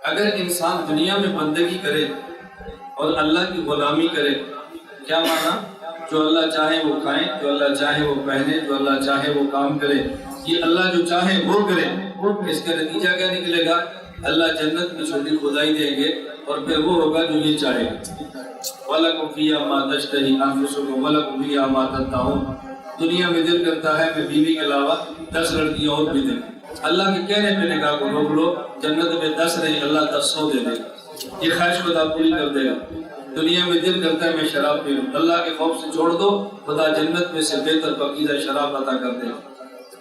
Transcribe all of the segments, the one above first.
اگر انسان دنیا میں بندگی کرے اور اللہ کی غلامی کرے، کیا معنی؟ جو اللہ چاہے وہ کھائیں، جو اللہ چاہے وہ پہنے، جو اللہ چاہے وہ کام کرے، یہ اللہ جو چاہے وہ کرے، اس کا نتیجہ کیا نکلے گا؟ اللہ جنت میں چھوٹی خدائی دیں گے اور پھر وہ ہوگا جو یہ چاہے گا۔ وَلَكُمْ فِيهَا مَا تَشْتَهِي أَنفُسُكُمْ وَلَكُمْ فِيهَا مَا تَدَّعُونَ۔ دنیا میں دل کرتا ہے میں بیوی کے علاوہ 10 لڑکیاں اور بھی دیں۔ اللہ کے کہنے پہ نکاح کو روک لو، جنت میں 10 نہیں اللہ 100 دے دے گا، یہ خواہش خدا پوری کر دے گا۔ دنیا میں دل کرتا ہے میں شراب پی لوں، اللہ کے خوف سے چھوڑ دو، خدا جنت میں سے بہتر پاکیزہ شراب عطا کر دے گا۔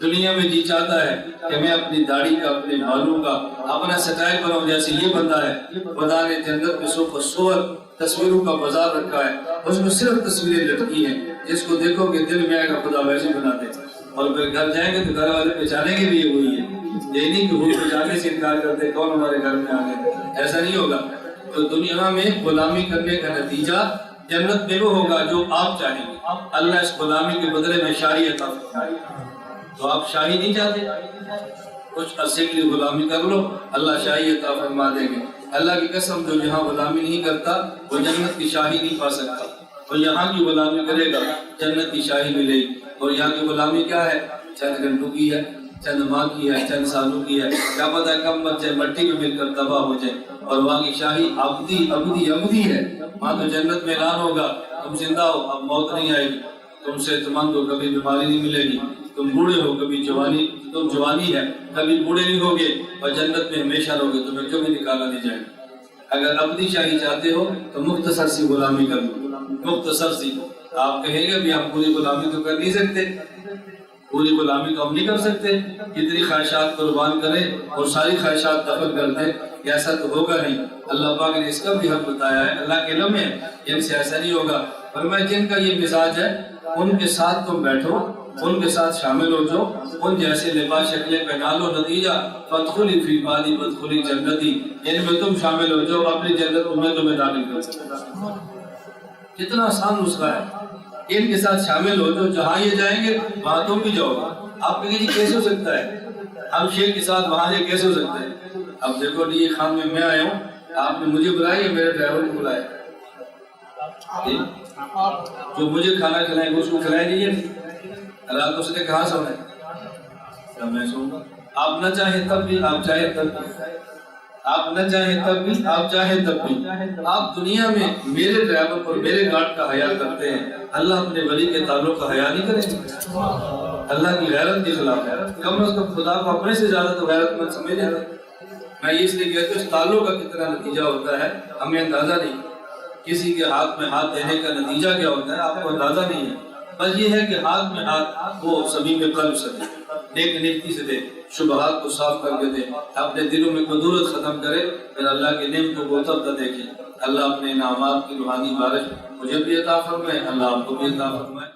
دنیا میں جی چاہتا ہے کہ میں اپنی داڑھی کا، اپنے بالوں کا اپنا سٹائل بناؤں جیسے یہ بندہ ہے، خدا نے جنت میں صور تصویروں کا بازار رکھا ہے، اس میں صرف تصویریں لٹکی ہیں، جس کو دیکھو کہ دل میں آئے گا خدا ویسے بنا دے، اور پھر گھر جائیں گے تو گھر والے پہچانے کے بھی وہی ہے، یہ نہیں کہ وہ پہچانے سے انکار کرتے کون ہمارے گھر میں آ گئے، ایسا نہیں ہوگا۔ تو دنیا میں غلامی کرنے کا نتیجہ جنت میں وہ ہوگا جو آپ چاہیں گے، اللہ اس غلامی کے بدلے میں شاہی عطا فرمائے گا۔ تو آپ شاہی نہیں چاہتے، کچھ عرصے کے لیے غلامی کر لو، اللہ شاہی عطا فرما دیں گے۔ اللہ کی قسم جو یہاں غلامی نہیں کرتا وہ جنت کی شاہی نہیں پا سکتا، اور یہاں کی غلامی کرے گا جنت کی شاہی ملے گی۔ اور یہاں کی غلامی کیا ہے؟ چند گھنٹوں کی ہے، چند ماہ کی ہے، چند سالوں کی ہے، کیا پتہ کم بچ جائے، مٹی میں مل کر تباہ ہو جائے۔ اور وہاں کی شاہی ابدی ہے، وہاں تو جنت میں اعلان ہوگا تم زندہ ہو، اب موت نہیں آئے گی، تم صحت مند ہو، کبھی بیماری نہیں ملے گی، تم بوڑھے ہو، کبھی تم جوانی ہے، کبھی بوڑھے نہیں ہوگے، اور جنت میں ہمیشہ رہوگے، تمہیں کبھی نکالا نہیں جائے گا۔ اگر ابدی شاہی چاہتے ہو تو مختصر سی غلامی کر لو، مختصر سی۔ آپ کہیں گے بھی ہم پوری غلامی تو کر نہیں سکتے، پوری غلامی تو ہم نہیں کر سکتے، کتنی خواہشات قربان کریں اور ساری خواہشات دفن کر دیں، ایسا تو ہوگا نہیں۔ اللہ پاک نے اس کا بھی حق بتایا ہے، اللہ کے علم ہے جن سے ایسا نہیں ہوگا۔ فرمایا جن کا یہ مزاج ہے ان کے ساتھ تم بیٹھو، ان کے ساتھ شامل ہو جاؤ، ان جیسے لباس شکلیں پہنا لو، نتیجہ فادخلی فی عبادی وادخلی جنتی، ان میں تم شامل ہو جاؤ، اپنی جنت میں تمہیں داخل کر سکتے۔ کتنا آسان نسخہ ہے، ان کے ساتھ شامل ہو جاؤ، جہاں یہ جائیں گے وہاں تم بھی جاؤ گے۔ آپ کہیں جی کیسے ہو سکتا ہے، ہم شیخ کے ساتھ وہاں یہ کیسے ہو سکتا ہے؟ اب دیکھو جی یہ خان میں آیا ہوں، آپ نے مجھے بلایا یا میرے ڈرائیور کو بلایا؟ جو مجھے کھانا کھلائے گا اس کو کھلائے دیجیے، رات اس نے کہاں سونا ہے؟ تب میں سوؤں گا۔ آپ نہ چاہیں تب بھی، آپ چاہیں تب بھی، آپ نہ چاہیں تب بھی، آپ چاہیں تب بھی۔ آپ دنیا میں میرے ڈرائیور پر میرے گارڈ کا حیا کرتے ہیں، اللہ اپنے ولی کے تعلق کا حیا نہیں کریں گے؟ اللہ کی غیرت کے خلاف ہے، کم از کم خدا کو اپنے سے زیادہ تو غیرت مند سمجھے۔ میں اس لیے کہتا ہوں اس تعلق کا کتنا نتیجہ ہوتا ہے ہمیں اندازہ نہیں، کسی کے ہاتھ میں ہاتھ دینے کا نتیجہ کیا ہوتا ہے آپ کو اندازہ نہیں ہے، بس یہ ہے کہ ہاتھ میں ہاتھ وہ سبھی میں قلب سے دے، نیک نیکی سے دے، شبہات کو صاف کر کے دے، اپنے دلوں میں کدورت ختم کرے، پھر اللہ کے نعمتوں کو تب تک دیکھے۔ اللہ اپنے انعامات کی روحانی بارش مجھے بھی عطا فرمائے، اللہ آپ کو بھی عطا فرمائے۔